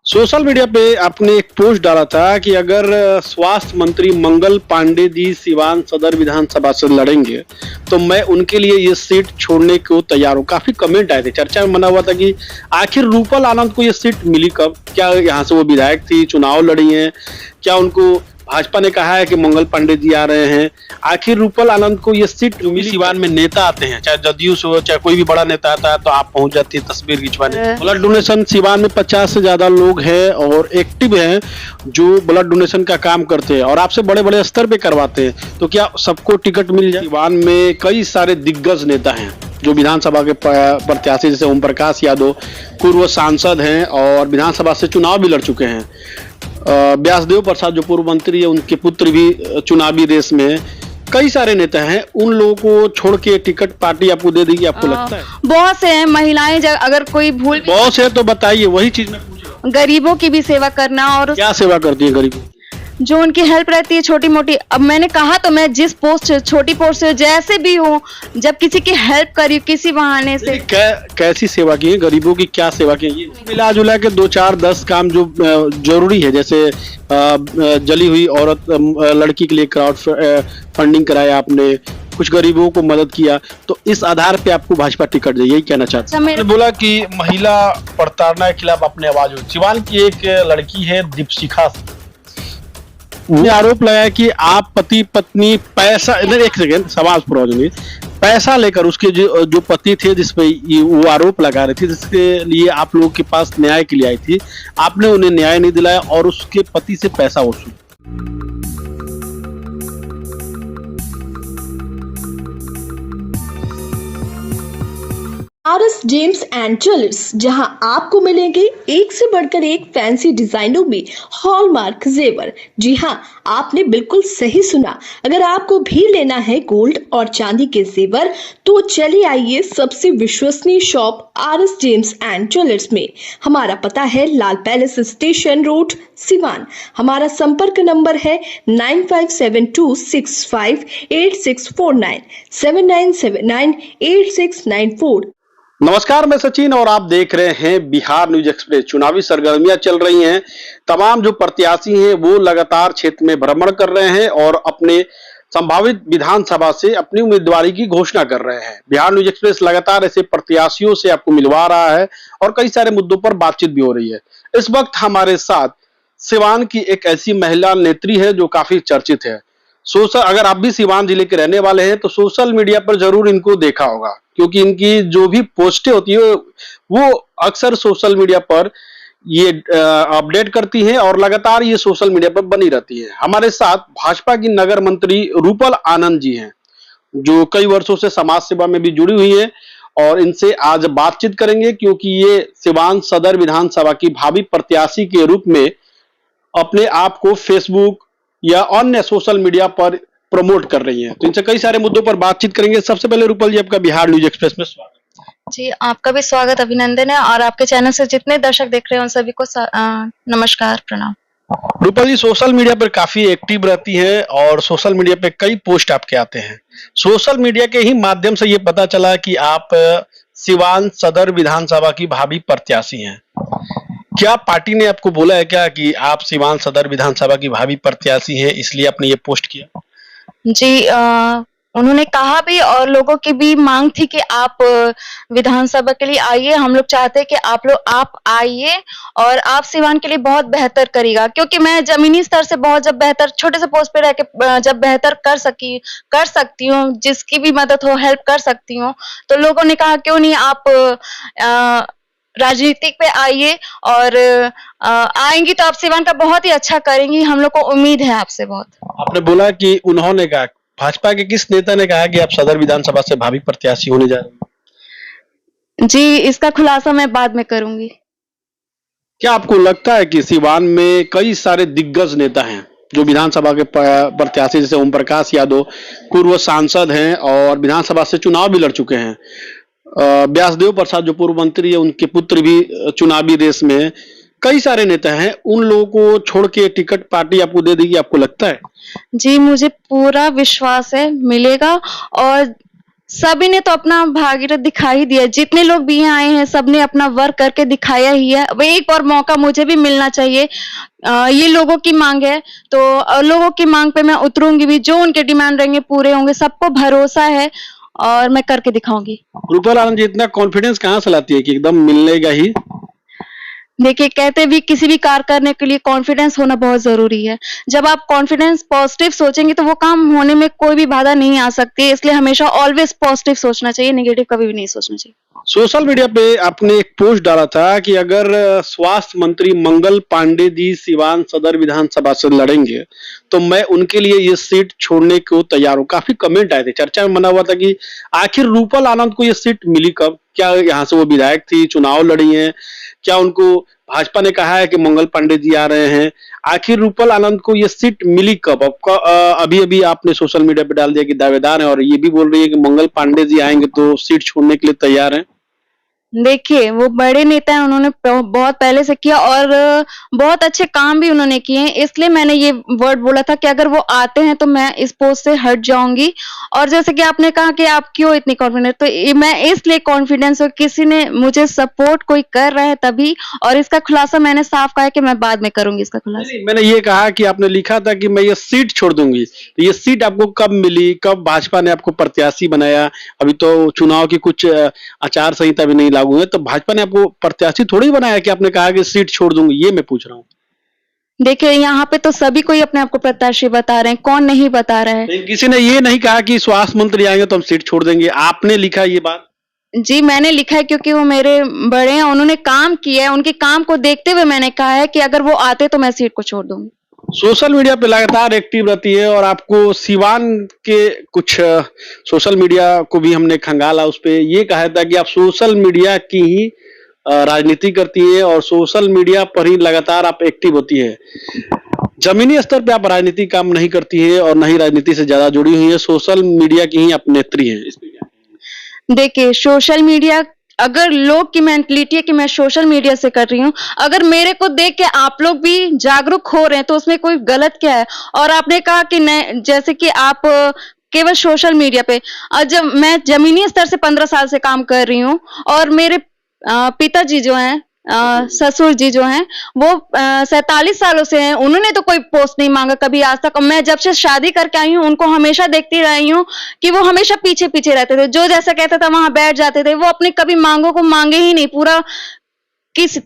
Social media पे आपने एक पोस्ट डाला था कि अगर स्वास्थ्य मंत्री मंगल पांडे जी सिवान सदर विधानसभा से लड़ेंगे तो मैं उनके लिए ये सीट छोड़ने को तैयार हूँ। काफी कमेंट आए थे, चर्चा में बना हुआ था कि आखिर रूपल आनंद को ये सीट मिली कब, क्या यहाँ से वो विधायक थी, चुनाव लड़ी हैं, क्या उनको भाजपा ने कहा है कि मंगल पांडे जी आ रहे हैं, आखिर रूपल आनंद को ये सीट मिली। सिवान में नेता आते हैं, चाहे जदयू से हो चाहे कोई भी बड़ा नेता आता है तो आप पहुंच जाती है तस्वीर खिंचवाने। ब्लड डोनेशन सिवान में 50 से ज्यादा लोग हैं और एक्टिव हैं जो ब्लड डोनेशन का काम करते हैं और आपसे बड़े बड़े स्तर पे करवाते हैं। तो क्या सबको टिकट मिल जाए? सिवान में कई सारे दिग्गज नेता हैं जो विधानसभा के प्रत्याशी, जैसे ओम प्रकाश यादव पूर्व सांसद हैं और विधानसभा से चुनाव भी लड़ चुके हैं। व्यासदेव प्रसाद जो पूर्व मंत्री है, उनके पुत्र भी चुनावी रेस में। कई सारे नेता हैं, उन लोगों को छोड़ के टिकट पार्टी आपको दे देगी, आपको लगता है? बहुत से हैं महिलाएं, अगर कोई भूल बहुत से तो बताइए, वही चीज मैं पूछ रहा हूँ। गरीबों की भी सेवा करना। और क्या सेवा करती है गरीबों? जो उनकी हेल्प रहती है छोटी मोटी। अब मैंने कहा तो मैं जिस पोस्ट छोटी पोस्ट से जैसे भी हूँ, जब किसी की हेल्प करी किसी बहाने से। कैसी सेवा की है गरीबों की, क्या सेवा की है? मिला जुला के 2 4 10 काम जो जरूरी है, जैसे जली हुई औरत लड़की के लिए क्राउड फंडिंग कराया आपने, कुछ गरीबों को मदद किया, तो इस आधार पे आपको भाजपा टिकट दे, यही कहना चाहते हैं? बोला कि महिला प्रताड़ना के खिलाफ अपने आवाज उठाई। सिवान की एक लड़की है दीपशिखा, वो आरोप लगाया कि आप पति पत्नी पैसा, इधर एक सेकेंड समाज प्रयोजन, पैसा लेकर उसके जो पति थे जिसपे वो आरोप लगा रहे थे, जिसके लिए आप लोगों के पास न्याय के लिए आई थी, आपने उन्हें न्याय नहीं दिलाया और उसके पति से पैसा वसूल। आरएस जेम्स एंड ज्वेलर्स, जहां आपको मिलेंगे एक से बढ़कर एक फैंसी डिजाइनों में हॉलमार्क जेवर। जी हां, आपने बिल्कुल सही सुना। अगर आपको भी लेना है गोल्ड और चांदी के जेवर तो चलिए आइए सबसे विश्वसनीय shop RS James and jewellers में। हमारा पता है लाल पैलेस स्टेशन रोड, सिवान। हमारा संपर्क नंबर है 9572658649 79798694। नमस्कार, मैं सचिन और आप देख रहे हैं बिहार न्यूज एक्सप्रेस। चुनावी सरगर्मियां चल रही हैं, तमाम जो प्रत्याशी हैं वो लगातार क्षेत्र में भ्रमण कर रहे हैं और अपने संभावित विधानसभा से अपनी उम्मीदवारी की घोषणा कर रहे हैं। बिहार न्यूज एक्सप्रेस लगातार ऐसे प्रत्याशियों से आपको मिलवा रहा है और कई सारे मुद्दों पर बातचीत भी हो रही है। इस वक्त हमारे साथ सिवान की एक ऐसी महिला नेत्री है जो काफी चर्चित है। अगर आप भी सिवान जिले के रहने वाले हैं तो सोशल मीडिया पर जरूर इनको देखा होगा, क्योंकि इनकी जो भी पोस्टें होती है वो अक्सर सोशल मीडिया पर ये अपडेट करती हैं और लगातार ये सोशल मीडिया पर बनी रहती है। हमारे साथ भाजपा की नगर मंत्री रूपल आनंद जी हैं, जो कई वर्षों से समाज सेवा में भी जुड़ी हुई है और इनसे आज बातचीत करेंगे, क्योंकि ये सिवान सदर विधानसभा की भावी प्रत्याशी के रूप में अपने आप को फेसबुक या अन्य सोशल मीडिया पर प्रमोट कर रही हैं। तो इनसे कई सारे मुद्दों पर बातचीत करेंगे। सबसे पहले रूपल जी, आपका बिहार न्यूज एक्सप्रेस में स्वागत। जी, आपका भी स्वागत, अभिनंदन है। और आपके चैनल से जितने दर्शक देख रहे हैं उन सभी को नमस्कार, प्रणाम। रूपल जी सोशल मीडिया पर काफी एक्टिव रहती हैं और सोशल मीडिया पे कई पोस्ट आपके आते हैं। सोशल मीडिया के ही माध्यम से ये पता चला कि आप सिवान सदर विधानसभा की भावी प्रत्याशी हैं। क्या पार्टी ने आपको बोला है क्या कि आप सिवान सदर विधानसभा की भावी प्रत्याशी हैं, इसलिए आपने ये पोस्ट किया? जी, उन्होंने कहा भी और लोगों की भी मांग थी कि आप विधानसभा के लिए आइए। हम लोग चाहते हैं कि आप आइए और आप सिवान के लिए बहुत बेहतर करिएगा, क्योंकि मैं जमीनी स्तर से बहुत जब बेहतर छोटे से पोस्ट पे रह के जब बेहतर कर सकती हूँ, जिसकी भी मदद हो हेल्प कर सकती हूँ, तो लोगों ने कहा क्यों नहीं आप राजनीतिक पे आइए और आएंगी तो आप सिवान का बहुत ही अच्छा करेंगी। हम लोग को उम्मीद है आपसे बहुत। आपने बोला कि उन्होंने कहा, भाजपा के किस नेता ने कहा कि आप सदर विधानसभा से भावी प्रत्याशी होने जा रहे हैं? जी, इसका खुलासा मैं बाद में करूंगी। क्या आपको लगता है कि सिवान में कई सारे दिग्गज नेता हैं जो विधानसभा के प्रत्याशी, जैसे ओम प्रकाश यादव पूर्व सांसद हैं और विधानसभा से चुनाव भी लड़ चुके हैं, व्यासदेव प्रसाद जो पूर्व मंत्री है, उनके पुत्र भी चुनावी रेस में, कई सारे नेता हैं, उन लोगों को छोड़ के टिकट पार्टी आपको दे देगी, आपको लगता है? जी, मुझे पूरा विश्वास है मिलेगा। और सभी ने तो अपना भागीरथ दिखा ही दिया, जितने लोग भी यहाँ आए हैं सबने अपना वर्क करके दिखाया ही है। अब एक और मौका मुझे भी मिलना चाहिए। ये लोगों की मांग है तो लोगों की मांग पे मैं उतरूंगी भी, जो उनके डिमांड रहेंगे पूरे होंगे, सबको भरोसा है और मैं करके दिखाऊंगी। रूपल आनंद जी इतना कॉन्फिडेंस कहाँ से लाती है कि एकदम मिलेगा ही? देखिए, कहते भी किसी भी कार्य करने के लिए कॉन्फिडेंस होना बहुत जरूरी है। जब आप कॉन्फिडेंस पॉजिटिव सोचेंगे तो वो काम होने में कोई भी बाधा नहीं आ सकती, इसलिए हमेशा ऑलवेज पॉजिटिव सोचना चाहिए, नेगेटिव कभी भी नहीं सोचना चाहिए। सोशल मीडिया पे आपने एक पोस्ट डाला था कि अगर स्वास्थ्य मंत्री मंगल पांडे जी सिवान सदर विधानसभा से लड़ेंगे तो मैं उनके लिए ये सीट छोड़ने को तैयार हूँ। काफी कमेंट आए थे, चर्चा में बना हुआ था कि आखिर रूपल आनंद को ये सीट मिली कब? क्या यहाँ से वो विधायक थी, चुनाव लड़ी हैं? क्या उनको भाजपा ने कहा है कि मंगल पांडे जी आ रहे हैं? आखिर रूपल आनंद को ये सीट मिली कब? अभी अभी आपने सोशल मीडिया पे डाल दिया कि दावेदार हैं और ये भी बोल रही है कि मंगल पांडे जी आएंगे तो सीट छोड़ने के लिए तैयार हैं। देखिए, वो बड़े नेता हैं, उन्होंने बहुत पहले से किया और बहुत अच्छे काम भी उन्होंने किए हैं, इसलिए मैंने ये वर्ड बोला था कि अगर वो आते हैं तो मैं इस पोस्ट से हट जाऊंगी। और जैसे कि आपने कहा कि आप क्यों इतनी कॉन्फिडेंट, तो मैं इसलिए कॉन्फिडेंस हूँ, किसी ने मुझे सपोर्ट कोई कर रहा है तभी, और इसका खुलासा मैंने साफ कहा है कि मैं बाद में करूंगी इसका खुलासा। नहीं, मैंने ये कहा कि आपने लिखा था कि मैं ये सीट छोड़ दूंगी, तो ये सीट आपको कब मिली? कब भाजपा ने आपको प्रत्याशी बनाया? अभी तो चुनाव की कुछ आचार संहिता भी नहीं लागू है, तो भाजपा ने आपको प्रत्याशी थोड़ी बनाया कि आपने कहा कि सीट छोड़ दूंगी। ये मैं पूछ रहा हूँ। देखिए, यहाँ पे तो सभी कोई अपने आप को प्रत्याशी बता रहे हैं, कौन नहीं बता रहा है। किसी ने ये नहीं कहा कि स्वास्थ्य मंत्री आएंगे तो हम सीट छोड़ देंगे, आपने लिखा ये बात? जी, मैंने लिखा है क्योंकि वो मेरे बड़े हैं, उन्होंने काम किया है, उनके काम को देखते हुए मैंने कहा है कि अगर वो आते तो मैं सीट को छोड़ दूंगी। सोशल मीडिया पे लगातार एक्टिव रहती है और आपको सिवान के कुछ सोशल मीडिया को भी हमने खंगाला, उस पे ये कहा था कि आप सोशल मीडिया की ही राजनीति करती है और सोशल मीडिया पर ही लगातार आप एक्टिव होती है। जमीनी स्तर पे आप राजनीति काम नहीं करती है और न ही राजनीति से ज्यादा जुड़ी हुई है, सोशल मीडिया की ही आप नेत्री हैं। इस पे क्या? देखिए, सोशल मीडिया, अगर लोग की मेंटलिटी है कि मैं सोशल मीडिया से कर रही हूँ, अगर मेरे को देख के आप लोग भी जागरूक हो रहे हैं तो उसमें कोई गलत क्या है? और आपने कहा कि जैसे कि आप केवल सोशल मीडिया पे, जब मैं जमीनी स्तर से 15 साल से काम कर रही हूँ और मेरे पिताजी जो हैं, ससुर जी जो हैं, वो 47 सालों से हैं, उन्होंने तो कोई पोस्ट नहीं मांगा कभी आज तक। मैं जब से शादी करके आई हूँ उनको हमेशा देखती रही हूँ कि वो हमेशा पीछे पीछे रहते थे, जो जैसा कहता था वहां बैठ जाते थे, वो अपनी कभी मांगों को मांगे ही नहीं पूरा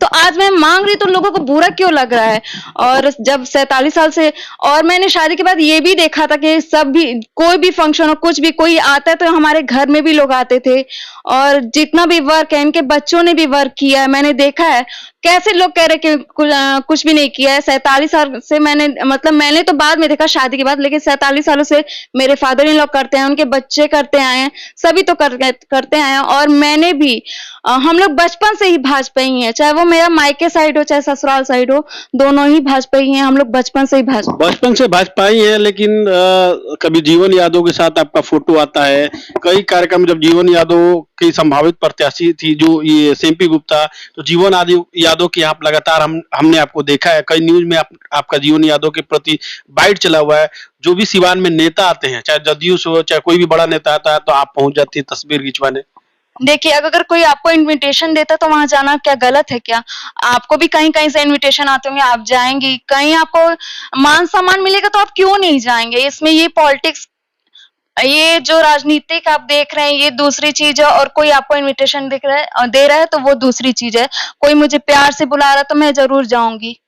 तो आज मैं मांग रही तो लोगों को बुरा क्यों लग रहा है? और जब 47 साल से, और मैंने शादी के बाद ये भी देखा था कि सब भी, कोई भी फंक्शन हो, कुछ भी कोई आता है तो हमारे घर में भी लोग आते थे, और जितना भी वर्क है इनके बच्चों ने भी वर्क किया है, मैंने देखा है कैसे लोग कह रहे कि कुछ भी नहीं किया है। 47 साल से मैंने तो बाद में देखा शादी के बाद, लेकिन 47 सालों से मेरे फादर इन लोग करते हैं, उनके बच्चे करते आए हैं, सभी तो करते आए हैं। और मैंने भी, हम लोग बचपन से ही भाजपा ही हैं, चाहे वो मेरा मायके साइड हो चाहे ससुराल साइड हो, दोनों ही भाजपा ही हैं। हम लोग बचपन से भाजपा ही है। लेकिन कभी जीवन यादव के साथ आपका फोटो आता है, कई कार्यक्रम जब जीवन यादव की संभावित प्रत्याशी थी जो ये सिम्पी गुप्ता, तो जीवन यादव की आप लगातार हमने आपको देखा है, कई न्यूज में आपका जीवन यादव के प्रति बाइट चला हुआ है। जो भी सिवान में नेता आते हैं, चाहे जदयू से हो चाहे कोई भी बड़ा नेता आता है, तो आप पहुंच जाती है तस्वीर खिंचवाने। देखिए, अगर कोई आपको इनविटेशन देता तो वहां जाना क्या गलत है क्या? आपको भी कहीं कहीं से इनविटेशन आते होंगे, आप जाएंगी, कहीं आपको मान सम्मान मिलेगा तो आप क्यों नहीं जाएंगे? इसमें ये पॉलिटिक्स, ये जो राजनीतिक आप देख रहे हैं ये दूसरी चीज है, और कोई आपको इनविटेशन दे रहा है तो वो दूसरी चीज है। कोई मुझे प्यार से बुला रहा है तो मैं जरूर जाऊंगी।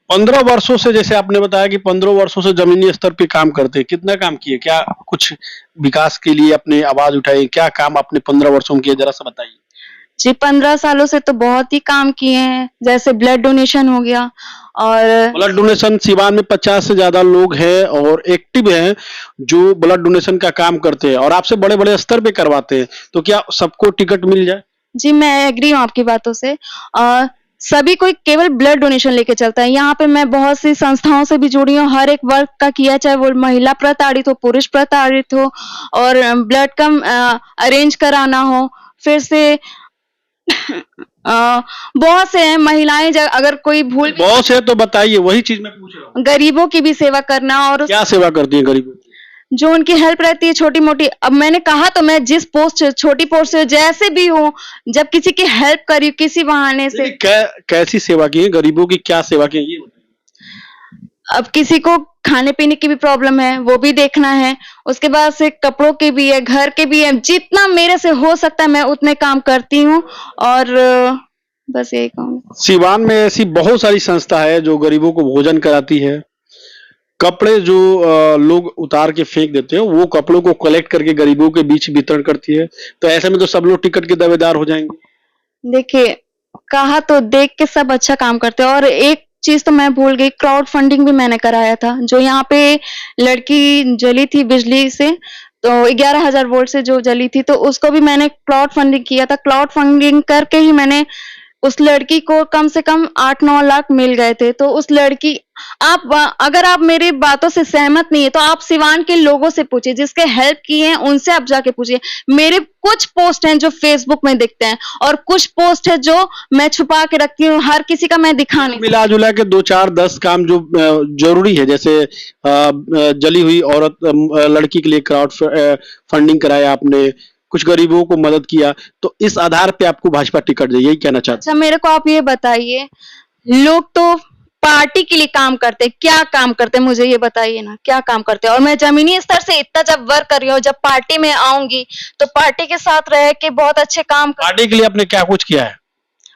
15 वर्षों से, जैसे आपने बताया कि 15 वर्षों से जमीनी स्तर पे काम करते हैं, कितना काम किए? क्या कुछ विकास के लिए अपने आवाज उठाई? क्या काम आपने 15 वर्षों में किया, जरा सा बताइए। जी, 15 सालों से तो बहुत ही काम किए हैं, जैसे ब्लड डोनेशन हो गया। और ब्लड डोनेशन सिवान में 50 से ज्यादा लोग हैं और एक्टिव हैं जो ब्लड डोनेशन का काम करते हैं और आपसे बड़े बड़े स्तर पे करवाते हैं, तो क्या सबको टिकट मिल जाए? जी, मैं एग्री हूँ आपकी बातों से। सभी कोई केवल ब्लड डोनेशन लेके चलता है। यहाँ पे मैं बहुत सी संस्थाओं से भी जुड़ी हूँ, हर एक वर्ग का किया, चाहे वो महिला प्रताड़ित हो, पुरुष प्रताड़ित हो, और ब्लड का अरेंज कराना हो, फिर से बहुत से हैं महिलाएं, अगर कोई भूल, बहुत से तो बताइए, वही चीज मैं पूछ रहा हूँ। गरीबों की भी सेवा करना। और क्या सेवा करती है गरीबों की? जो उनकी हेल्प रहती है छोटी मोटी। अब मैंने कहा तो मैं जिस पोस्ट छोटी पोस्ट से जैसे भी हूँ, जब किसी की हेल्प करी किसी बहाने से। कैसी सेवा की है, गरीबों की क्या सेवा की है ये बताइए। अब किसी को खाने पीने की भी प्रॉब्लम है, वो भी देखना है, उसके बाद से कपड़ों के भी है, घर के भी है, जितना मेरे से हो सकता है मैं उतने काम करती हूँ। और बस यही कहूँगी। सिवान में ऐसी बहुत सारी संस्था है जो गरीबों को भोजन कराती है, कपड़े जो लोग उतार के फेंक देते हैं वो कपड़ों को कलेक्ट करके गरीबों के बीच वितरण करती है। तो ऐसे में तो सब लोग टिकट के दावेदार हो जाएंगे। देखिए, कहा तो देख के सब अच्छा काम करते हैं। और एक चीज तो मैं भूल गई, क्राउड फंडिंग भी मैंने कराया था। जो यहाँ पे लड़की जली थी बिजली से, तो 11,000 वोल्ट से जो जली थी, तो उसको भी मैंने क्राउड फंडिंग किया था। क्राउड फंडिंग करके ही मैंने उस लड़की को कम से कम 8-9 लाख मिल गए थे। तो उस लड़की, अगर आप मेरी बातों से सहमत नहीं है तो आप सिवान के लोगों से पूछिए, जिसके हेल्प की है उनसे आप जाके पूछिए। मेरे कुछ पोस्ट हैं जो फेसबुक में दिखते हैं और कुछ पोस्ट है जो मैं छुपा के रखती हूँ, हर किसी का मैं दिखा नहीं। मिला जुला के 2-4-10 काम जो जरूरी है, जैसे जली हुई औरत लड़की के लिए क्राउड फंडिंग कराया आपने, कुछ गरीबों को मदद किया, तो इस आधार पे आपको भाजपा टिकट दे, यही कहना चाहते अच्छा, मेरे को आप ये बताइए, लोग तो पार्टी के लिए काम करते, क्या काम करते मुझे ये बताइए ना, क्या काम करते। और मैं जमीनी स्तर से इतना जब वर्क कर रही हूँ, जब पार्टी में आऊंगी तो पार्टी के साथ रह के बहुत अच्छे काम पार्टी के लिए आपने क्या कुछ किया है?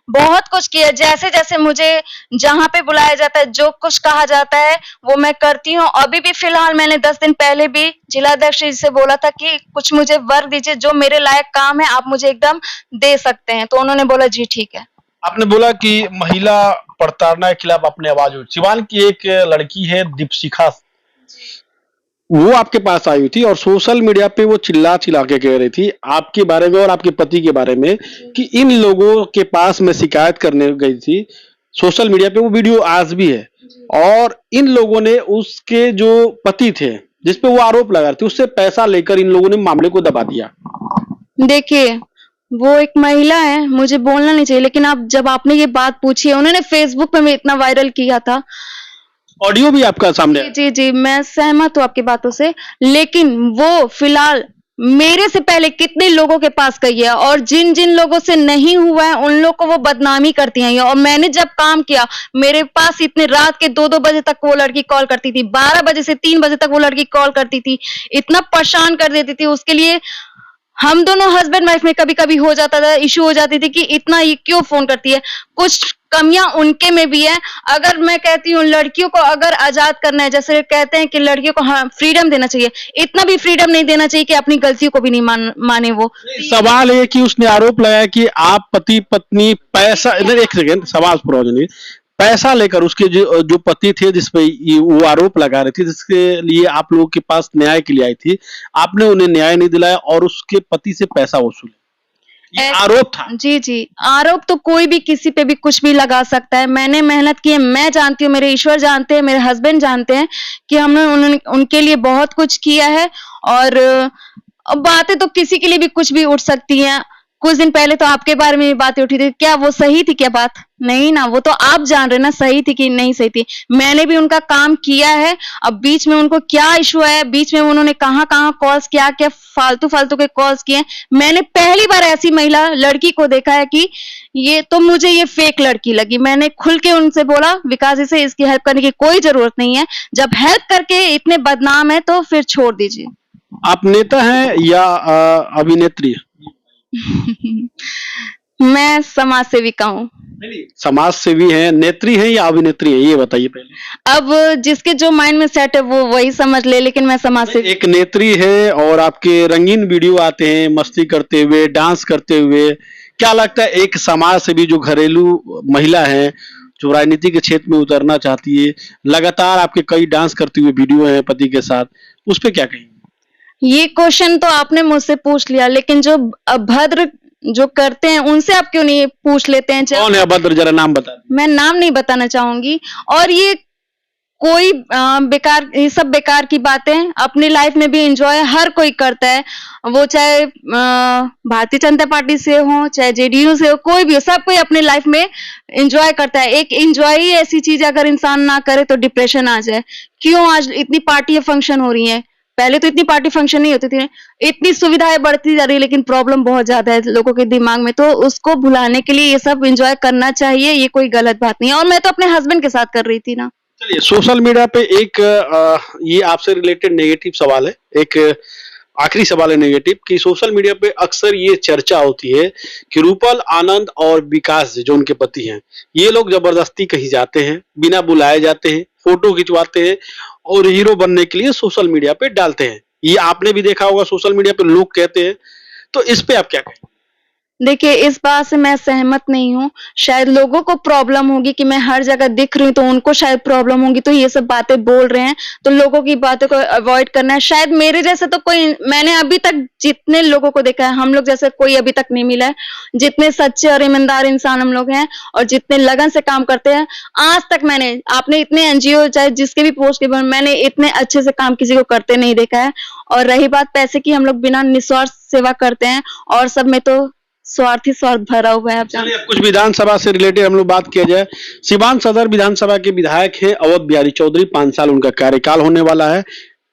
बहुत कुछ किया। जैसे जैसे मुझे जहाँ पे बुलाया जाता है, जो कुछ कहा जाता है वो मैं करती हूँ। अभी भी फिलहाल मैंने 10 दिन पहले भी जिलाध्यक्ष जी से बोला था कि कुछ मुझे वर्क दीजिए, जो मेरे लायक काम है आप मुझे एकदम दे सकते हैं। तो उन्होंने बोला जी ठीक है। आपने बोला कि महिला प्रताड़ना के खिलाफ अपनी आवाज उठाई। सिवान की एक लड़की है दीपशिखा, वो आपके पास आई हुई थी और सोशल मीडिया पे वो चिल्ला चिल्ला के कह रही थी आपके बारे में और आपके पति के बारे में कि इन लोगों के पास मैं शिकायत करने गई थी। सोशल मीडिया पे वो वीडियो आज भी है और इन लोगों ने उसके जो पति थे जिसपे वो आरोप लगा रहे थे उससे पैसा लेकर इन लोगों ने मामले को दबा दिया। देखिए, वो एक महिला है, मुझे बोलना नहीं चाहिए, लेकिन आप जब आपने ये बात पूछी है, उन्होंने फेसबुक पे इतना वायरल किया था, ऑडियो भी आपका सामने है। जी जी, मैं सहमत हूँ आपकी बातों से। लेकिन वो फिलहाल मेरे से पहले कितने लोगों के पास गई है और जिन जिन लोगों से नहीं हुआ है उन लोग को वो बदनामी करती हैं। और मैंने जब काम किया, मेरे पास इतने रात के 2-2 बजे तक वो लड़की कॉल करती थी, 12 बजे से 3 बजे तक वो लड़की कॉल करती थी, इतना परेशान कर देती थी। उसके लिए हम दोनों हस्बैंड वाइफ में कभी कभी हो जाता था, इशू हो जाती थी कि इतना ये क्यों फोन करती है। कुछ कमियां उनके में भी है। अगर मैं कहती हूँ लड़कियों को अगर आजाद करना है, जैसे कहते हैं कि लड़कियों को हाँ फ्रीडम देना चाहिए, इतना भी फ्रीडम नहीं देना चाहिए कि अपनी गलतियों को भी नहीं माने वो। सवाल है कि उसने आरोप लगाया कि आप पति पत्नी पैसा, इधर एक सेकेंड सवाल पूरा हो जाने, पैसा लेकर उसके जो पति थे जिसपे वो आरोप लगा रहे थे, जिसके लिए आप लोगों के पास न्याय के लिए आई थी, आपने उन्हें न्याय नहीं दिलाया और उसके पति से पैसा वसूला, ये आरोप था। जी जी, आरोप तो कोई भी किसी पे भी कुछ भी लगा सकता है। मैंने मेहनत की है, मैं जानती हूँ, मेरे ईश्वर जानते हैं, मेरे हस्बैंड जानते हैं कि हमने उनके लिए बहुत कुछ किया है। और बातें तो किसी के लिए भी कुछ भी उठ सकती हैं। कुछ दिन पहले तो आपके बारे में भी बातें उठी थी, क्या वो सही थी क्या बात? नहीं ना, वो तो आप जान रहे ना सही थी कि नहीं सही थी। मैंने भी उनका काम किया है। अब बीच में उनको क्या इशू है, बीच में उन्होंने कहाँ कहाँ कॉल्स किया, क्या फालतू फालतू के कॉल्स किए, मैंने पहली बार ऐसी महिला लड़की को देखा है कि ये तो मुझे ये फेक लड़की लगी। मैंने खुल के उनसे बोला विकास जी से इसकी हेल्प करने की कोई जरूरत नहीं है, जब हेल्प करके इतने बदनाम है तो फिर छोड़ दीजिए। आप नेता हैं या अभिनेत्री? मैं समाज सेविका हूँ। समाज सेवी हैं, नेत्री हैं या अभिनेत्री हैं, ये बताइए पहले। अब जिसके जो माइंड में सेट है वो वही समझ ले, लेकिन मैं समाज सेवी। एक नेत्री है और आपके रंगीन वीडियो आते हैं मस्ती करते हुए, डांस करते हुए, क्या लगता है एक समाज सेवी जो घरेलू महिला है जो राजनीति के क्षेत्र में उतरना चाहती है, लगातार आपके कई डांस करते हुए वीडियो हैं पति के साथ, उस पर क्या कहेंगे? ये क्वेश्चन तो आपने मुझसे पूछ लिया, लेकिन जो अभद्र जो करते हैं उनसे आप क्यों नहीं पूछ लेते हैं? कौन है अभद्र, जरा नाम बता। मैं नाम नहीं बताना चाहूंगी। और ये कोई बेकार, ये सब बेकार की बातें। अपनी लाइफ में भी एंजॉय हर कोई करता है, वो चाहे भारतीय जनता पार्टी से हो चाहे जेडीयू से हो, कोई भी हो, सब कोई अपनी लाइफ में एंजॉय करता है। एक एंजॉय ही ऐसी चीज अगर इंसान ना करे तो डिप्रेशन आ जाए। क्यों आज इतनी पार्टी फंक्शन हो रही है, पहले तो इतनी पार्टी फंक्शन नहीं होती थी, इतनी सुविधाएं बढ़ती जा रही है, लेकिन प्रॉब्लम बहुत ज्यादा है लोगों के दिमाग में। तो उसको भुलाने के लिए ये सब एंजॉय करना चाहिए, ये कोई गलत बात नहीं है। और मैं तो अपने हस्बैंड के साथ कर रही थी ना। चलिए, सोशल मीडिया पे एक ये आपसे रिलेटेड नेगेटिव सवाल है, एक आखिरी सवाल है नेगेटिव, कि सोशल मीडिया पे अक्सर ये चर्चा होती है कि रूपल आनंद और विकास जो उनके पति हैं, ये लोग जबरदस्ती कहीं जाते हैं, बिना बुलाए जाते हैं, फोटो खिंचवाते हैं और हीरो बनने के लिए सोशल मीडिया पे डालते हैं। ये आपने भी देखा होगा, सोशल मीडिया पे लोग कहते हैं, तो इस पे आप क्या कहें? देखिए, इस बात से मैं सहमत नहीं हूँ। शायद लोगों को प्रॉब्लम होगी कि मैं हर जगह दिख रही हूँ, तो उनको शायद प्रॉब्लम होगी, तो ये सब बातें बोल रहे हैं। तो लोगों की बातों को अवॉइड करना है। शायद मेरे जैसे तो कोई, मैंने अभी तक जितने लोगों को देखा है, हम लोग जैसे कोई अभी तक नहीं मिला है। जितने सच्चे और ईमानदार इंसान हम लोग हैं और जितने लगन से काम करते हैं, आज तक आपने इतने एनजीओ चाहे जिसके भी पोस्ट के, मैंने इतने अच्छे से काम किसी को करते नहीं देखा है। और रही बात पैसे की, हम लोग बिना निस्वार्थ सेवा करते हैं और सब में तो स्वार्थ भरा हुआ है। आप चलिए, अब कुछ विधानसभा से रिलेटेड हम लोग बात किया जाए। सीवान सदर विधानसभा के विधायक हैं अवध बिहारी चौधरी, 5 साल उनका कार्यकाल होने वाला है।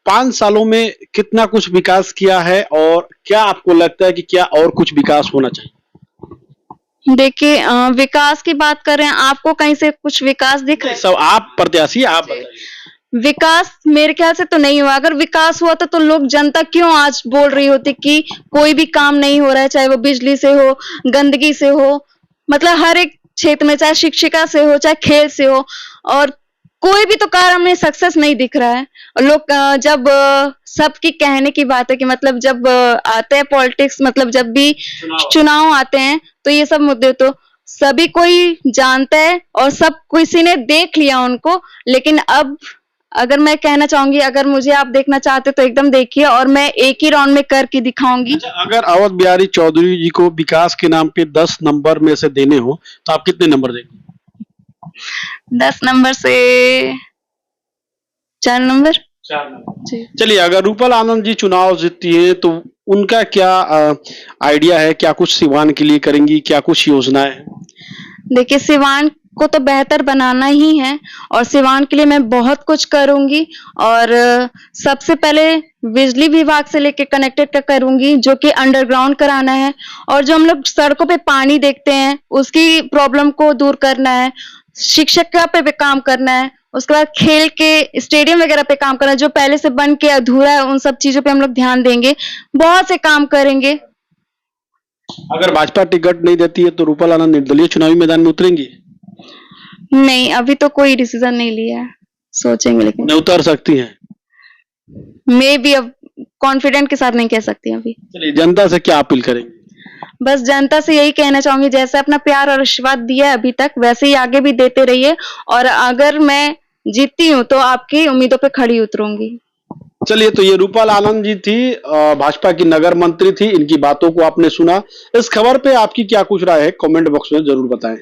5 सालों में कितना कुछ विकास किया है और क्या आपको लगता है कि क्या और कुछ विकास होना चाहिए? देखिए, विकास की बात कर रहे हैं, आपको कहीं से कुछ विकास दिख रहा है? सब आप प्रत्याशी, आप बताइए। विकास मेरे ख्याल से तो नहीं हुआ। अगर विकास हुआ तो लोग, जनता क्यों आज बोल रही होती कि कोई भी काम नहीं हो रहा है, चाहे वो बिजली से हो, गंदगी से हो, मतलब हर एक क्षेत्र में, चाहे शिक्षिका से हो, चाहे खेल से हो, और कोई भी तो कार्य हमें सक्सेस नहीं दिख रहा है। और लोग जब सबकी कहने की बात है कि मतलब जब आते हैं पॉलिटिक्स, मतलब जब भी चुनाव आते हैं, तो ये सब मुद्दे तो सभी कोई जानता है और सब किसी ने देख लिया उनको। लेकिन अब अगर मैं कहना चाहूंगी, अगर मुझे आप देखना चाहते तो एकदम देखिए, और मैं एक ही राउंड में करके दिखाऊंगी। अच्छा, अगर अवध बिहारी चौधरी जी को विकास के नाम पे 10 नंबर में से देने हो तो आप कितने नंबर देंगे? 10 नंबर से 4 नंबर। 4 नंबर। चलिए, अगर रूपल आनंद जी चुनाव जीतती है तो उनका क्या आइडिया है, क्या कुछ सिवान के लिए करेंगी, क्या कुछ योजनाएं हैं? देखिए, सिवान को तो बेहतर बनाना ही है और सिवान के लिए मैं बहुत कुछ करूंगी। और सबसे पहले बिजली विभाग से लेके कनेक्टेड करूंगी, जो कि अंडरग्राउंड कराना है। और जो हम लोग सड़कों पे पानी देखते हैं, उसकी प्रॉब्लम को दूर करना है। शिक्षक पे काम करना है। उसके बाद खेल के स्टेडियम वगैरह पे काम करना है, जो पहले से बन के अधूरा है, उन सब चीजों पे हम लोग ध्यान देंगे, बहुत से काम करेंगे। अगर भाजपा टिकट नहीं देती है तो रूपल आनंद निर्दलीय चुनावी मैदान में उतरेंगी? नहीं, अभी तो कोई डिसीजन नहीं लिया है, सोचेंगे। लेकिन नहीं उतर सकती हैं? मैं भी अब कॉन्फिडेंट के साथ नहीं कह सकती अभी। चलिए, जनता से क्या अपील करेंगे? बस जनता से यही कहना चाहूंगी, जैसे अपना प्यार और आशीर्वाद दिया है अभी तक, वैसे ही आगे भी देते रहिए। और अगर मैं जीतती हूँ तो आपकी उम्मीदों पे खड़ी उतरूंगी। चलिए, तो ये रूपल आनंद जी थी, भाजपा की नगर मंत्री थी। इनकी बातों को आपने सुना। इस खबर पे आपकी क्या कुछ राय है, कमेंट बॉक्स में जरूर बताएं।